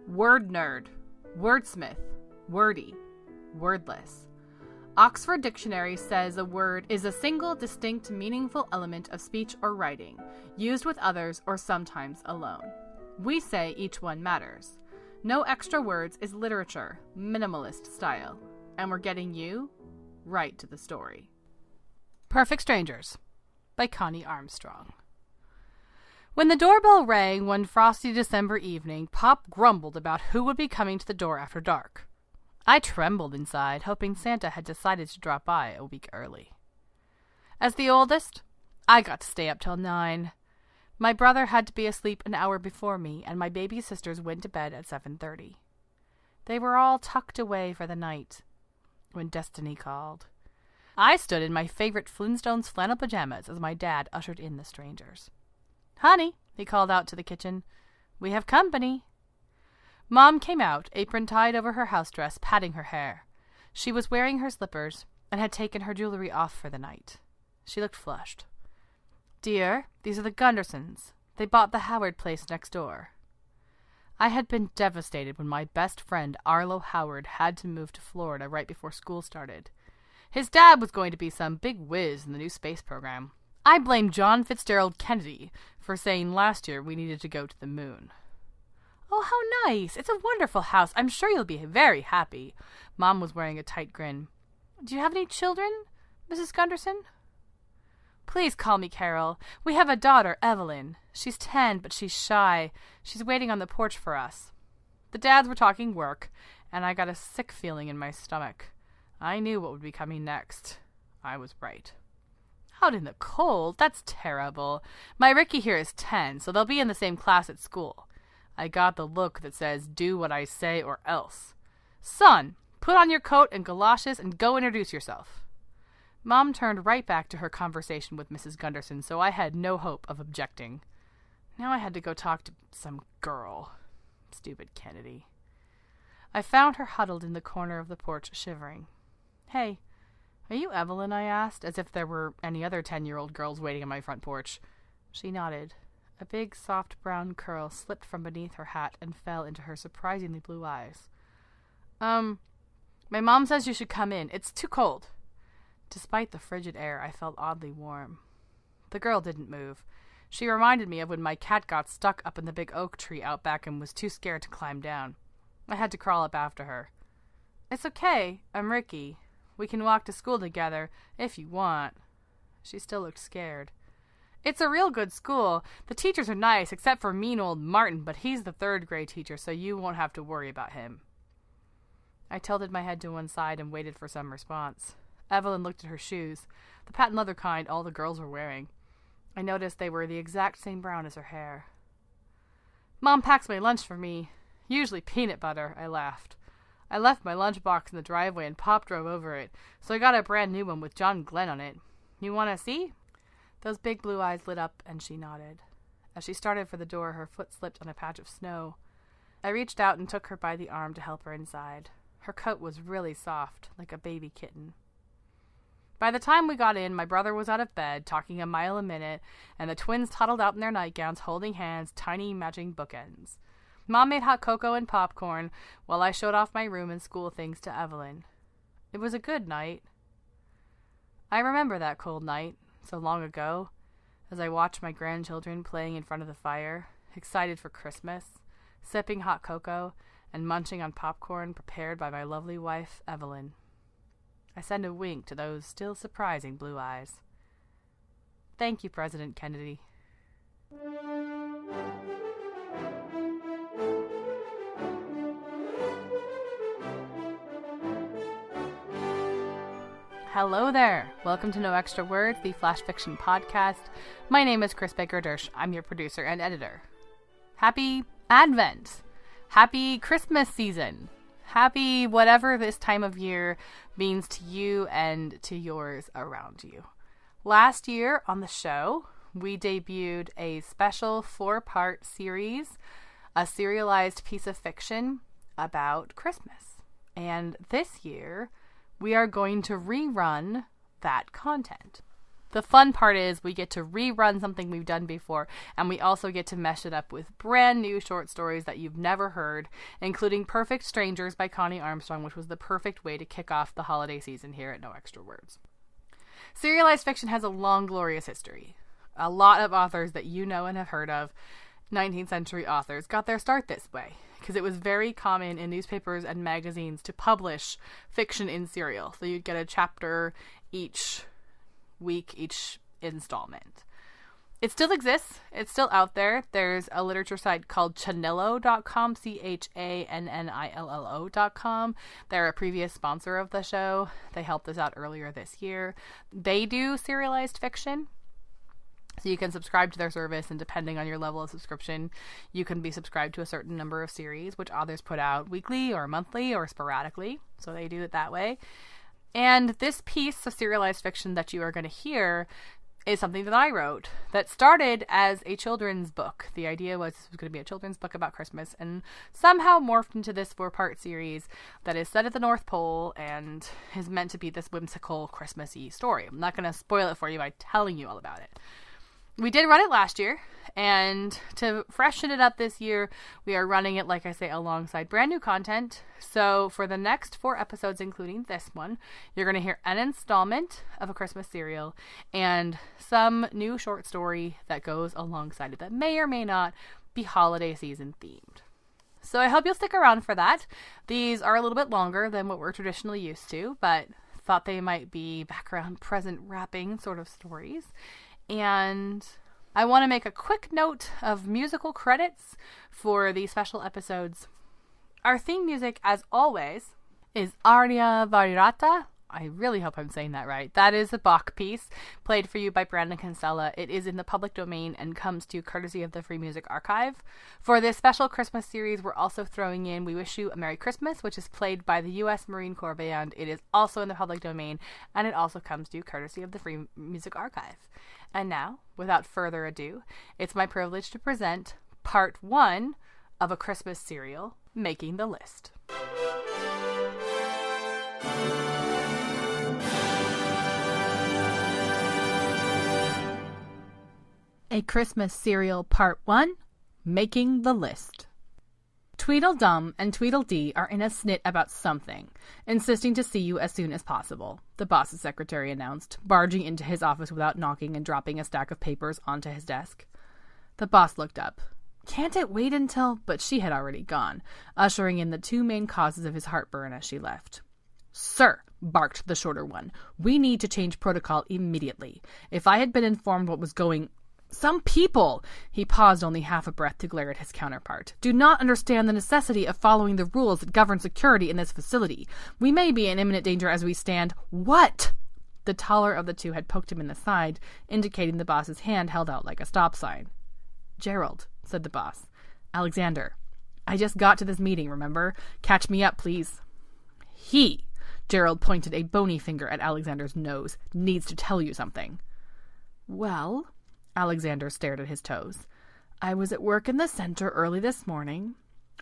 word nerd, wordsmith, wordy, wordless. Oxford Dictionary says a word is a single, distinct, meaningful element of speech or writing, used with others or sometimes alone. We say each one matters. No extra words is literature, minimalist style. And we're getting you right to the story. Perfect Strangers by Connie Armstrong. When the doorbell rang one frosty December evening, Pop grumbled about who would be coming to the door after dark. I trembled inside, hoping Santa had decided to drop by a week early. As the oldest, I got to stay up till 9. My brother had to be asleep an hour before me, and my baby sisters went to bed at 7:30. They were all tucked away for the night when destiny called. I stood in my favorite Flintstones flannel pajamas as my dad ushered in the strangers. "Honey," he called out to the kitchen, "we have company." Mom came out, apron tied over her house dress, patting her hair. She was wearing her slippers and had taken her jewelry off for the night. She looked flushed. "Dear, these are the Gundersons. They bought the Howard place next door." I had been devastated when my best friend Arlo Howard had to move to Florida right before school started. His dad was going to be some big whiz in the new space program. I blamed John Fitzgerald Kennedy for saying last year we needed to go to the moon. "Oh, how nice. It's a wonderful house. I'm sure you'll be very happy." Mom was wearing a tight grin. "Do you have any children, Mrs. Gunderson?" "Please call me Carol. We have a daughter, Evelyn. She's 10, but she's shy. She's waiting on the porch for us." The dads were talking work, and I got a sick feeling in my stomach. I knew what would be coming next. I was right. "Out in the cold? That's terrible. My Ricky here is 10, so they'll be in the same class at school." I got the look that says, "Do what I say or else." "Son, put on your coat and galoshes and go introduce yourself." Mom turned right back to her conversation with Mrs. Gunderson, so I had no hope of objecting. Now I had to go talk to some girl. Stupid Kennedy. I found her huddled in the corner of the porch, shivering. "Hey, are you Evelyn?" I asked, as if there were any other 10-year-old girls waiting on my front porch. She nodded. A big, soft brown curl slipped from beneath her hat and fell into her surprisingly blue eyes. My mom says you should come in. It's too cold." Despite the frigid air, I felt oddly warm. The girl didn't move. She reminded me of when my cat got stuck up in the big oak tree out back and was too scared to climb down. I had to crawl up after her. "It's okay. I'm Ricky. We can walk to school together, if you want." She still looked scared. "It's a real good school. The teachers are nice, except for mean old Martin, but he's the third-grade teacher, so you won't have to worry about him." I tilted my head to one side and waited for some response. Evelyn looked at her shoes, the patent leather kind all the girls were wearing. I noticed they were the exact same brown as her hair. "Mom packs my lunch for me. Usually peanut butter," I laughed. "I left my lunchbox in the driveway and Pop drove over it, so I got a brand new one with John Glenn on it. You want to see?" Those big blue eyes lit up, and she nodded. As she started for the door, her foot slipped on a patch of snow. I reached out and took her by the arm to help her inside. Her coat was really soft, like a baby kitten. By the time we got in, my brother was out of bed, talking a mile a minute, and the twins toddled out in their nightgowns, holding hands, tiny matching bookends. Mom made hot cocoa and popcorn, while I showed off my room and school things to Evelyn. It was a good night. I remember that cold night, so long ago, as I watched my grandchildren playing in front of the fire, excited for Christmas, sipping hot cocoa, and munching on popcorn prepared by my lovely wife, Evelyn. I send a wink to those still surprising blue eyes. Thank you, President Kennedy. Hello there. Welcome to No Extra Words, the Flash Fiction podcast. My name is Chris Baker-Dersch. I'm your producer and editor. Happy Advent. Happy Christmas season. Happy whatever this time of year means to you and to yours around you. Last year on the show, we debuted a special 4-part series, a serialized piece of fiction about Christmas. And this year, we are going to rerun that content. The fun part is we get to rerun something we've done before, and we also get to mesh it up with brand new short stories that you've never heard, including Perfect Strangers by Connie Armstrong, which was the perfect way to kick off the holiday season here at No Extra Words. Serialized fiction has a long, glorious history. A lot of authors that you know and have heard of, 19th century authors, got their start this way, because it was very common in newspapers and magazines to publish fiction in serial. So you'd get a chapter each week, each installment. It still exists. It's still out there. There's a literature site called Chanillo.com, CHANNILLO.com. They're a previous sponsor of the show. They helped us out earlier this year. They do serialized fiction. So you can subscribe to their service, and depending on your level of subscription, you can be subscribed to a certain number of series, which authors put out weekly or monthly or sporadically. So they do it that way. And this piece of serialized fiction that you are going to hear is something that I wrote that started as a children's book. The idea was this was going to be a children's book about Christmas, and somehow morphed into this 4-part series that is set at the North Pole and is meant to be this whimsical Christmassy story. I'm not going to spoil it for you by telling you all about it. We did run it last year, and to freshen it up this year, we are running it, like I say, alongside brand new content. So for the next 4 episodes, including this one, you're going to hear an installment of A Christmas Serial and some new short story that goes alongside it that may or may not be holiday season themed. So I hope you'll stick around for that. These are a little bit longer than what we're traditionally used to, but thought they might be background present wrapping sort of stories. And I want to make a quick note of musical credits for these special episodes. Our theme music, as always, is Aria Variata. I really hope I'm saying that right. That is a Bach piece played for you by Brandon Kinsella. It is in the public domain and comes to you courtesy of the Free Music Archive. For this special Christmas series, we're also throwing in We Wish You a Merry Christmas, which is played by the U.S. Marine Corps Band. It is also in the public domain, and it also comes to you courtesy of the Free Music Archive. And now, without further ado, it's my privilege to present Part 1 of A Christmas Serial, Making the List. A Christmas Serial Part 1, Making the List. Tweedledum and Tweedledee are in a snit about something, insisting to see you as soon as possible, the boss's secretary announced, barging into his office without knocking and dropping a stack of papers onto his desk. The boss looked up. Can't it wait until... But she had already gone, ushering in the 2 main causes of his heartburn as she left. Sir, barked the shorter one, we need to change protocol immediately. If I had been informed what was going... Some people, he paused only half a breath to glare at his counterpart, do not understand the necessity of following the rules that govern security in this facility. We may be in imminent danger as we stand. What? The taller of the 2 had poked him in the side, indicating the boss's hand held out like a stop sign. Gerald, said the boss. Alexander, I just got to this meeting, remember? Catch me up, please. He, Gerald pointed a bony finger at Alexander's nose, needs to tell you something. Well... Alexander stared at his toes. I was at work in the center early this morning,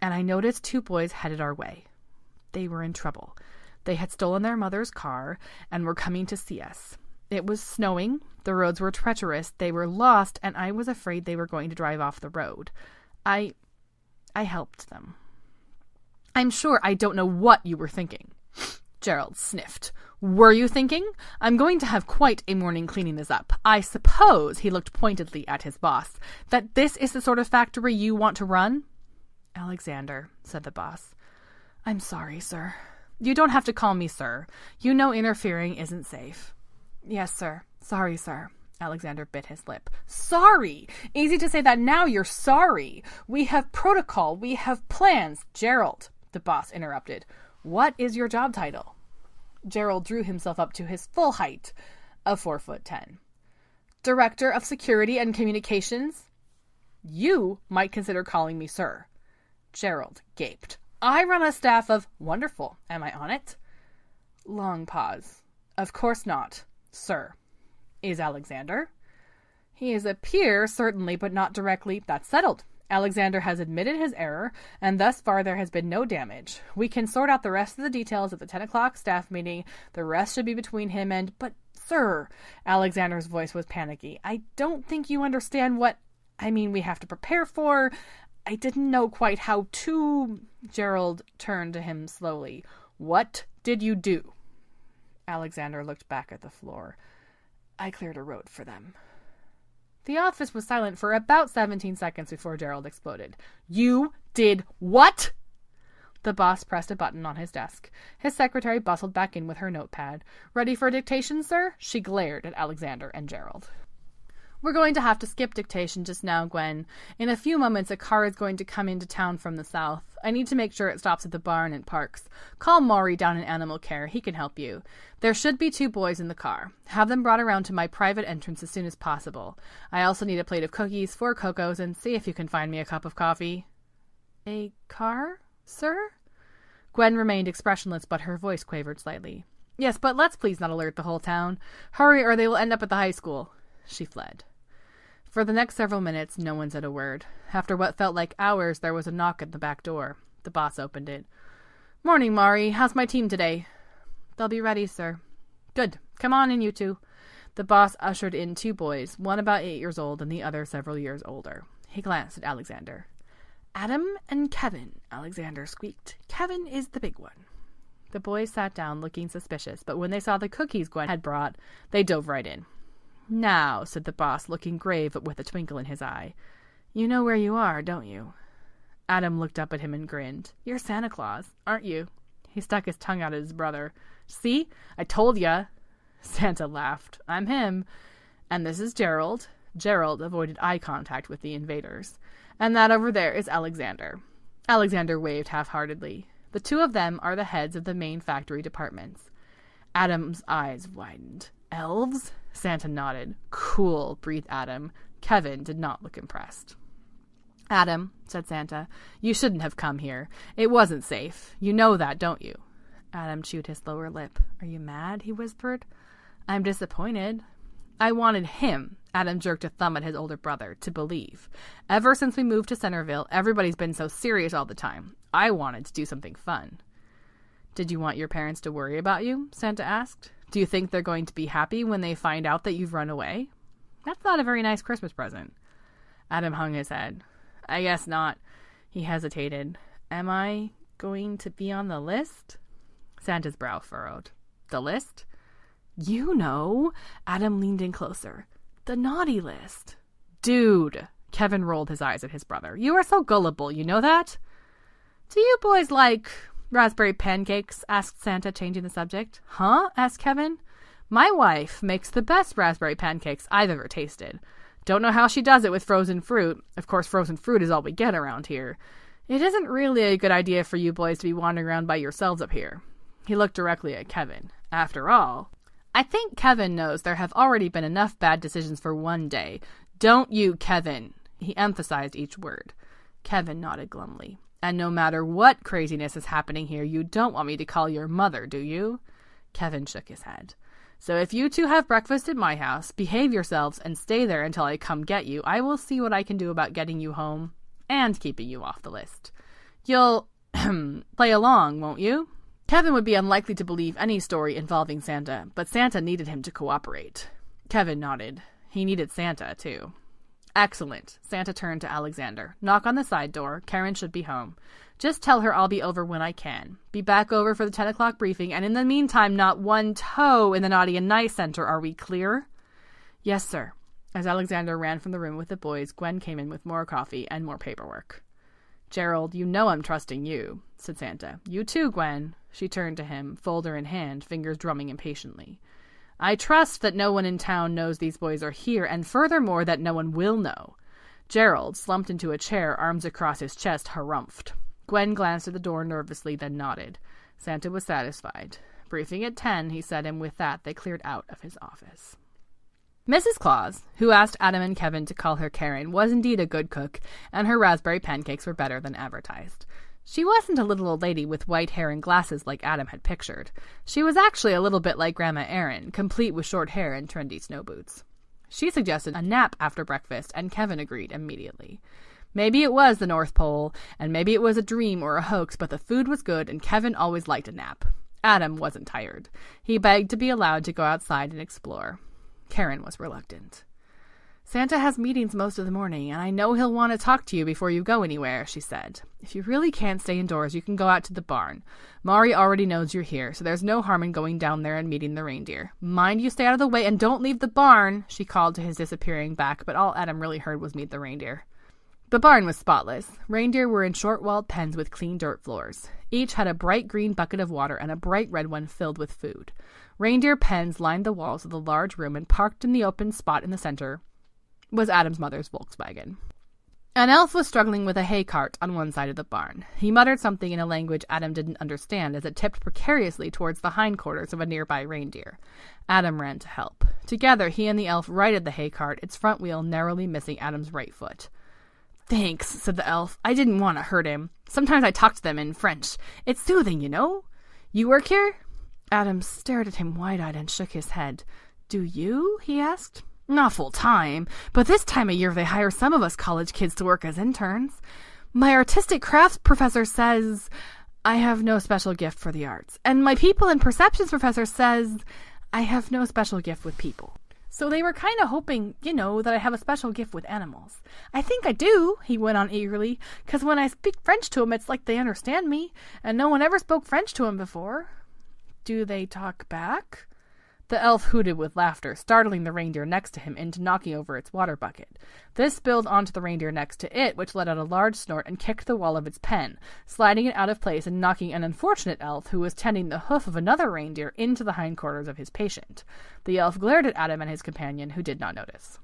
and I noticed 2 boys headed our way. They were in trouble. They had stolen their mother's car and were coming to see us. It was snowing, the roads were treacherous, they were lost, and I was afraid they were going to drive off the road. I helped them. I'm sure I don't know what you were thinking. Gerald sniffed. Were you thinking? I'm going to have quite a morning cleaning this up. I suppose, he looked pointedly at his boss, that this is the sort of factory you want to run? Alexander, said the boss. I'm sorry, sir. You don't have to call me sir. You know interfering isn't safe. Yes, sir. Sorry, sir. Alexander bit his lip. Sorry! Easy to say that now you're sorry. We have protocol. We have plans. Gerald, the boss interrupted. What is your job title? Gerald drew himself up to his full height of 4'10". Director of Security and Communications? You might consider calling me sir. Gerald gaped. I run a staff of... Wonderful. Am I on it? Long pause. Of course not, sir. Is Alexander? He is a peer, certainly, but not directly. That's settled. Alexander has admitted his error, and thus far there has been no damage. We can sort out the rest of the details at the 10 o'clock staff meeting. The rest should be between him and... But, sir, Alexander's voice was panicky. I don't think you understand what... we have to prepare for... I didn't know quite how to... Gerald turned to him slowly. What did you do? Alexander looked back at the floor. I cleared a road for them. The office was silent for about 17 seconds before Gerald exploded. You did what? The boss pressed a button on his desk. His secretary bustled back in with her notepad. Ready for dictation, sir? She glared at Alexander and Gerald. We're going to have to skip dictation just now, Gwen. In a few moments, a car is going to come into town from the south. I need to make sure it stops at the barn and parks. Call Maury down in animal care. He can help you. There should be 2 boys in the car. Have them brought around to my private entrance as soon as possible. I also need a plate of cookies, 4 cocos, and see if you can find me a cup of coffee. A car, sir? Gwen remained expressionless, but her voice quavered slightly. Yes, but let's please not alert the whole town. Hurry, or they will end up at the high school. She fled. For the next several minutes, no one said a word. After what felt like hours, there was a knock at the back door. The boss opened it. Morning, Maury. How's my team today? They'll be ready, sir. Good. Come on in, you 2. The boss ushered in 2 boys, one about 8 years old and the other several years older. He glanced at Alexander. Adam and Kevin, Alexander squeaked. Kevin is the big one. The boys sat down, looking suspicious, but when they saw the cookies Gwen had brought, they dove right in. Now, said the boss, looking grave but with a twinkle in his eye, you know where you are, don't you? Adam looked up at him and grinned. You're Santa Claus, aren't you? He stuck his tongue out at his brother. See? I told ya. Santa laughed. I'm him. And this is Gerald. Gerald avoided eye contact with the invaders. And that over there is Alexander. Alexander waved half-heartedly. The 2 of them are the heads of the main factory departments. Adam's eyes widened. Elves? Santa nodded. Cool, breathed Adam. Kevin did not look impressed. Adam, said Santa, you shouldn't have come here. It wasn't safe. You know that, don't you? Adam chewed his lower lip. Are you mad? He whispered. I'm disappointed. I wanted him, Adam jerked a thumb at his older brother, to believe. Ever since we moved to Centerville, everybody's been so serious all the time. I wanted to do something fun. Did you want your parents to worry about you? Santa asked. Do you think they're going to be happy when they find out that you've run away? That's not a very nice Christmas present. Adam hung his head. I guess not. He hesitated. Am I going to be on the list? Santa's brow furrowed. The list? You know. Adam leaned in closer. The naughty list. Dude. Kevin rolled his eyes at his brother. You are so gullible, you know that? Do you boys like raspberry pancakes? Asked Santa, changing the subject. Huh? Asked Kevin. My wife makes the best raspberry pancakes I've ever tasted. Don't know how she does it with frozen fruit. Of course, frozen fruit is all we get around here. It isn't really a good idea for you boys to be wandering around by yourselves up here. He looked directly at Kevin. After all, I think Kevin knows there have already been enough bad decisions for one day. Don't you, Kevin? He emphasized each word. Kevin nodded glumly. And no matter what craziness is happening here, you don't want me to call your mother, do you? Kevin shook his head. So if you 2 have breakfast at my house, behave yourselves and stay there until I come get you, I will see what I can do about getting you home and keeping you off the list. You'll play along, won't you? Kevin would be unlikely to believe any story involving Santa, but Santa needed him to cooperate. Kevin nodded. He needed Santa, too. Excellent. Santa turned to Alexander. Knock on the side door. Karen should be home. Just tell her I'll be over when I can. Be back over for the 10 o'clock briefing, and in the meantime, not one toe in the Naughty and Nice Center. Are we clear? Yes, sir. As Alexander ran from the room with the boys, Gwen came in with more coffee and more paperwork. Gerald, you know I'm trusting you, said Santa. You too, Gwen. She turned to him, folder in hand, fingers drumming impatiently. I trust that no one in town knows these boys are here, and furthermore that no one will know. Gerald, slumped into a chair, arms across his chest, harumphed. Gwen glanced at the door nervously, then nodded. Santa was satisfied. Briefing at 10, he said, and with that they cleared out of his office. Mrs. Claus, who asked Adam and Kevin to call her Karen, was indeed a good cook, and her raspberry pancakes were better than advertised. She wasn't a little old lady with white hair and glasses like Adam had pictured. She was actually a little bit like Grandma Erin, complete with short hair and trendy snow boots. She suggested a nap after breakfast, and Kevin agreed immediately. Maybe it was the North Pole, and maybe it was a dream or a hoax, but the food was good, and Kevin always liked a nap. Adam wasn't tired. He begged to be allowed to go outside and explore. Karen was reluctant. Santa has meetings most of the morning, and I know he'll want to talk to you before you go anywhere, she said. If you really can't stay indoors, you can go out to the barn. Mari already knows you're here, so there's no harm in going down there and meeting the reindeer. Mind you stay out of the way and don't leave the barn, she called to his disappearing back, but all Adam really heard was meet the reindeer. The barn was spotless. Reindeer were in short-walled pens with clean dirt floors. Each had a bright green bucket of water and a bright red one filled with food. Reindeer pens lined the walls of the large room, and parked in the open spot in the center was Adam's mother's Volkswagen. An elf was struggling with a hay cart on one side of the barn. He muttered something in a language Adam didn't understand as it tipped precariously towards the hindquarters of a nearby reindeer. Adam ran to help. Together, he and the elf righted the hay cart, its front wheel narrowly missing Adam's right foot. "Thanks," said the elf. "I didn't want to hurt him. Sometimes I talk to them in French. It's soothing, you know. You work here?" Adam stared at him wide-eyed and shook his head. "Do you?" he asked. "Not full-time, but this time of year they hire some of us college kids to work as interns. My artistic crafts professor says I have no special gift for the arts, and my people and perceptions professor says I have no special gift with people. So they were kind of hoping, that I have a special gift with animals. I think I do," he went on eagerly, "because when I speak French to them, it's like they understand me, and no one ever spoke French to them before." "Do they talk back?" The elf hooted with laughter, startling the reindeer next to him into knocking over its water bucket. This spilled onto the reindeer next to it, which let out a large snort and kicked the wall of its pen, sliding it out of place and knocking an unfortunate elf who was tending the hoof of another reindeer into the hindquarters of his patient. The elf glared at Adam and his companion, who did not notice.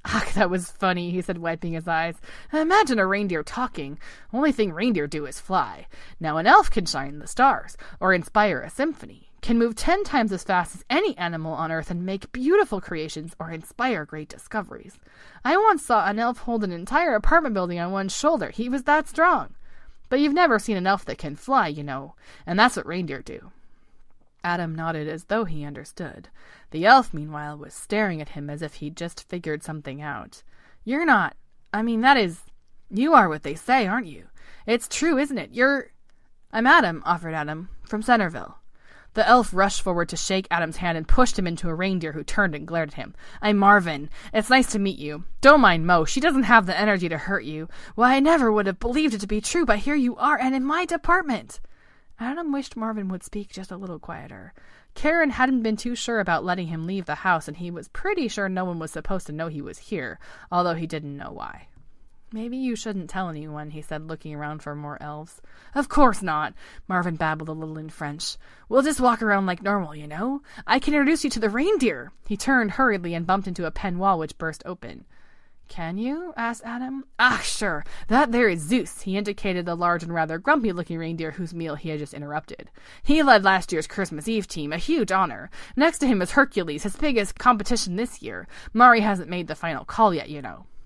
"Ach, that was funny," he said, wiping his eyes. "Imagine a reindeer talking. Only thing reindeer do is fly. Now an elf can shine the stars, or inspire a symphony, can move 10 times as fast as any animal on earth and make beautiful creations or inspire great discoveries. I once saw an elf hold an entire apartment building on one shoulder. He was that strong. But you've never seen an elf that can fly, and that's what reindeer do." Adam nodded as though he understood. The elf, meanwhile, was staring at him as if he'd just figured something out. "You're not. You are what they say, aren't you? It's true, isn't it? I'm Adam," offered Adam, "from Centerville." The elf rushed forward to shake Adam's hand and pushed him into a reindeer who turned and glared at him. "I'm Marvin. It's nice to meet you. Don't mind Mo. She doesn't have the energy to hurt you. Why, I never would have believed it to be true, but here you are, and in my department." Adam wished Marvin would speak just a little quieter. Karen hadn't been too sure about letting him leave the house, and he was pretty sure no one was supposed to know he was here, although he didn't know why. "Maybe you shouldn't tell anyone," he said, looking around for more elves. "Of course not," Marvin babbled a little in French. "We'll just walk around like normal, I can introduce you to the reindeer." He turned hurriedly and bumped into a pen wall which burst open. "Can you?" asked Adam. "Ah, sure. That there is Zeus." He indicated the large and rather grumpy-looking reindeer whose meal he had just interrupted. "He led last year's Christmas Eve team, a huge honor. Next to him is Hercules, his biggest competition this year. Mari hasn't made the final call yet,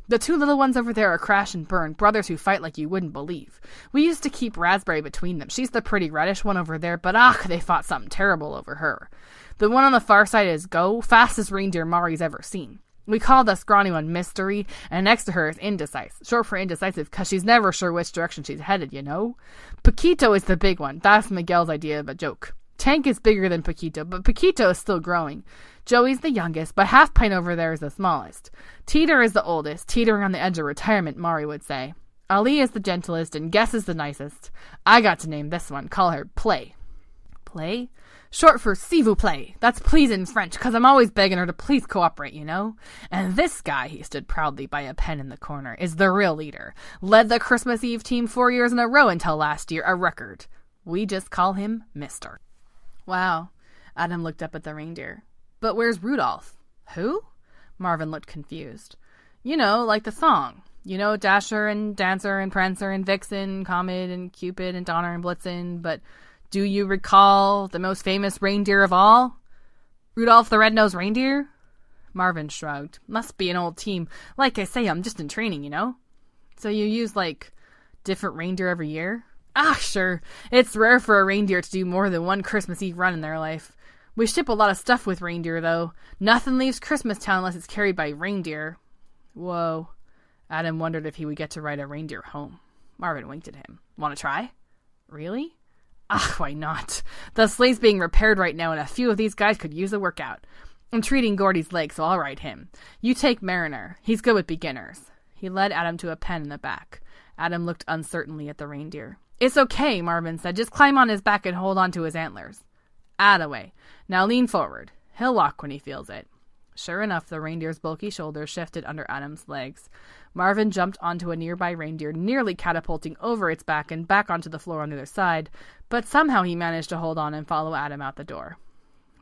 The 2 little ones over there are Crash and Burn, brothers who fight like you wouldn't believe. We used to keep Raspberry between them. She's the pretty reddish one over there, but they fought something terrible over her. The one on the far side is Go, fastest reindeer Mari's ever seen. We call the scrawny one Mystery, and next to her is Indecisive, short for indecisive, 'cause she's never sure which direction she's headed, Paquito is the big one. That's Miguel's idea of a joke. Tank is bigger than Paquito, but Paquito is still growing. Joey's the youngest, but Half Pint over there is the smallest. Teeter is the oldest, teetering on the edge of retirement, Mari would say. Ali is the gentlest, and Guess is the nicest. I got to name this one. Call her Play." "Play?" "Short for s'il vous plaît. That's please in French, 'cause I'm always begging her to please cooperate, And this guy," he stood proudly by a pen in the corner, "is the real leader. Led the Christmas Eve team 4 years in a row until last year, a record. We just call him Mister." "Wow." Adam looked up at the reindeer. "But where's Rudolph?" "Who?" Marvin looked confused. Like the song. Dasher and Dancer and Prancer and Vixen, Comet and Cupid and Donner and Blitzen, but do you recall the most famous reindeer of all? Rudolph the Red-Nosed Reindeer?" Marvin shrugged. "Must be an old team. Like I say, I'm just in training, "So you use, different reindeer every year?" "Ah, sure. It's rare for a reindeer to do more than one Christmas Eve run in their life. We ship a lot of stuff with reindeer, though. Nothing leaves Christmastown unless it's carried by reindeer." "Whoa." Adam wondered if he would get to ride a reindeer home. Marvin winked at him. Want to try? Really? Why not? The sleigh's being repaired right now, and a few of these guys could use a workout. I'm treating Gordy's leg, so I'll ride him. You take Mariner. He's good with beginners. He led Adam to a pen in the back. Adam looked uncertainly at the reindeer. It's okay, Marvin said. Just climb on his back and hold on to his antlers. Attaway. Now lean forward. He'll walk when he feels it. Sure enough, the reindeer's bulky shoulders shifted under Adam's legs. Marvin jumped onto a nearby reindeer, nearly catapulting over its back and back onto the floor on the other side, but somehow he managed to hold on and follow Adam out the door.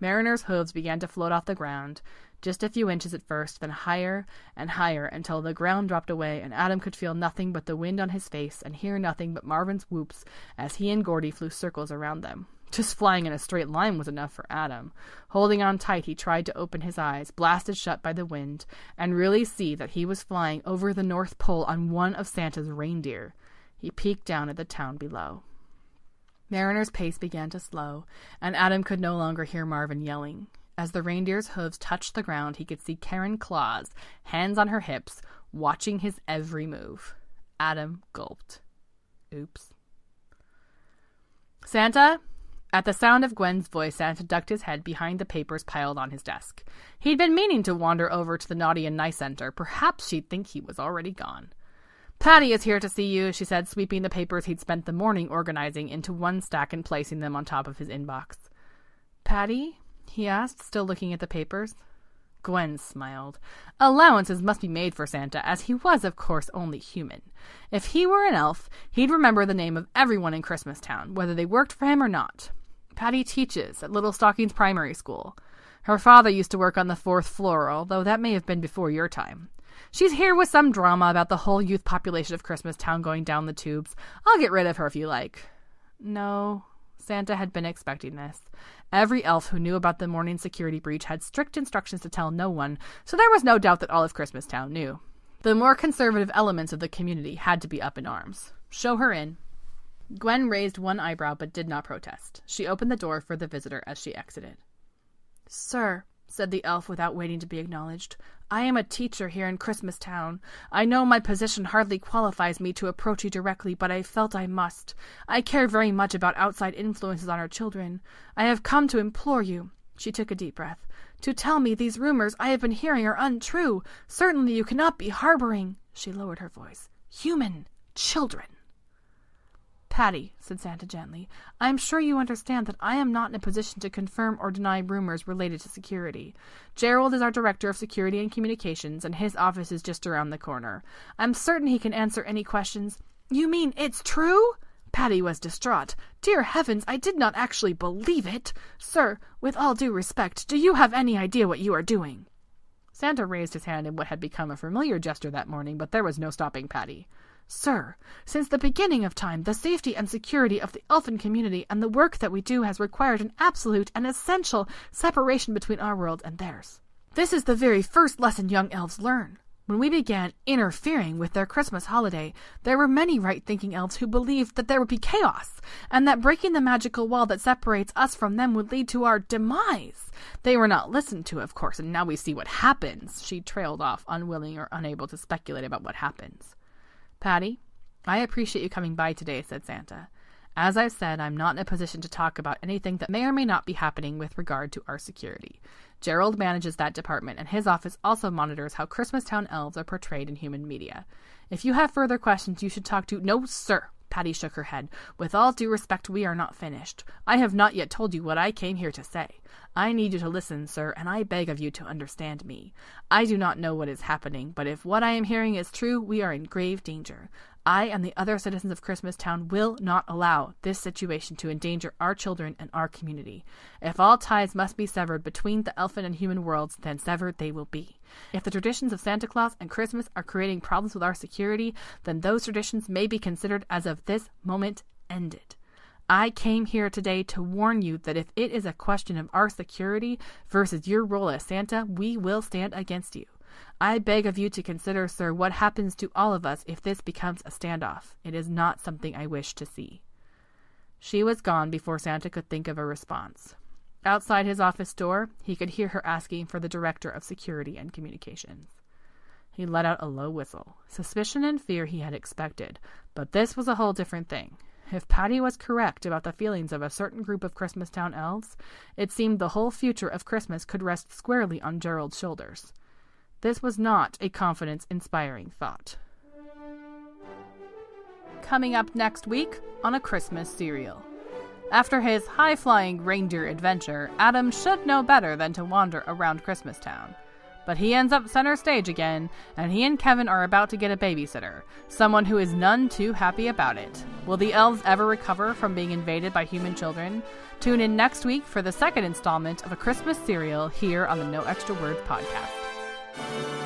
Mariner's hooves began to float off the ground, just a few inches at first, then higher and higher until the ground dropped away and Adam could feel nothing but the wind on his face and hear nothing but Marvin's whoops as he and Gordy flew circles around them. Just flying in a straight line was enough for Adam. Holding on tight, he tried to open his eyes, blasted shut by the wind, and really see that he was flying over the North Pole on one of Santa's reindeer. He peeked down at the town below. Mariner's pace began to slow, and Adam could no longer hear Marvin yelling. As the reindeer's hooves touched the ground, he could see Karen Claus, hands on her hips, watching his every move. Adam gulped. Oops. Santa? At the sound of Gwen's voice, Santa ducked his head behind the papers piled on his desk. He'd been meaning to wander over to the Naughty and Nice Center. Perhaps she'd think he was already gone. Patty is here to see you, she said, sweeping the papers he'd spent the morning organizing into one stack and placing them on top of his inbox. Patty? He asked, still looking at the papers. Gwen smiled. Allowances must be made for Santa, as he was, of course, only human. If he were an elf, he'd remember the name of everyone in Christmastown, whether they worked for him or not. Patty teaches at Little Stockings Primary School. Her father used to work on the 4th floor, although that may have been before your time. She's here with some drama about the whole youth population of Christmastown going down the tubes. I'll get rid of her if you like. No, Santa had been expecting this. Every elf who knew about the morning security breach had strict instructions to tell no one, so there was no doubt that all of Christmastown knew. The more conservative elements of the community had to be up in arms. Show her in. Gwen raised one eyebrow but did not protest. She opened the door for the visitor as she exited. Sir, said the elf without waiting to be acknowledged, I am a teacher here in Christmastown. I know my position hardly qualifies me to approach you directly, but I felt I must. I care very much about outside influences on our children. I have come to implore you, she took a deep breath, to tell me these rumors I have been hearing are untrue. Certainly you cannot be harboring, she lowered her voice, human children. Patty, said Santa gently, I am sure you understand that I am not in a position to confirm or deny rumors related to security. Gerald is our Director of Security and Communications, and his office is just around the corner. I'm certain he can answer any questions. You mean it's true? Patty was distraught. Dear heavens, I did not actually believe it. Sir, with all due respect, do you have any idea what you are doing? Santa raised his hand in what had become a familiar gesture that morning, but there was no stopping Patty. Sir, since the beginning of time, the safety and security of the elfin community and the work that we do has required an absolute and essential separation between our world and theirs. This is the very first lesson young elves learn. When we began interfering with their Christmas holiday, there were many right-thinking elves who believed that there would be chaos, and that breaking the magical wall that separates us from them would lead to our demise. They were not listened to, of course, and now we see what happens. She trailed off, unwilling or unable to speculate about what happens. Patty, I appreciate you coming by today, said Santa. As I've said, I'm not in a position to talk about anything that may or may not be happening with regard to our security. Gerald manages that department, and his office also monitors how Christmastown elves are portrayed in human media. If you have further questions, you should talk to— No, sir, Patty shook her head. With all due respect, we are not finished. I have not yet told you what I came here to say. I need you to listen, sir, and I beg of you to understand me. I do not know what is happening, but if what I am hearing is true, we are in grave danger. I and the other citizens of Christmastown will not allow this situation to endanger our children and our community. If all ties must be severed between the elfin and human worlds, then severed they will be. If the traditions of Santa Claus and Christmas are creating problems with our security, then those traditions may be considered as of this moment ended. I came here today to warn you that if it is a question of our security versus your role as Santa, we will stand against you. I beg of you to consider, sir, what happens to all of us if this becomes a standoff. It is not something I wish to see. She was gone before Santa could think of a response. Outside his office door, he could hear her asking for the Director of Security and Communications. He let out a low whistle. Suspicion and fear he had expected, but this was a whole different thing. If Patty was correct about the feelings of a certain group of Christmastown elves, it seemed the whole future of Christmas could rest squarely on Gerald's shoulders. This was not a confidence-inspiring thought. Coming up next week on A Christmas Serial. After his high-flying reindeer adventure, Adam should know better than to wander around Christmastown. But he ends up center stage again, and he and Kevin are about to get a babysitter, someone who is none too happy about it. Will the elves ever recover from being invaded by human children? Tune in next week for the second installment of A Christmas Serial here on the No Extra Words podcast.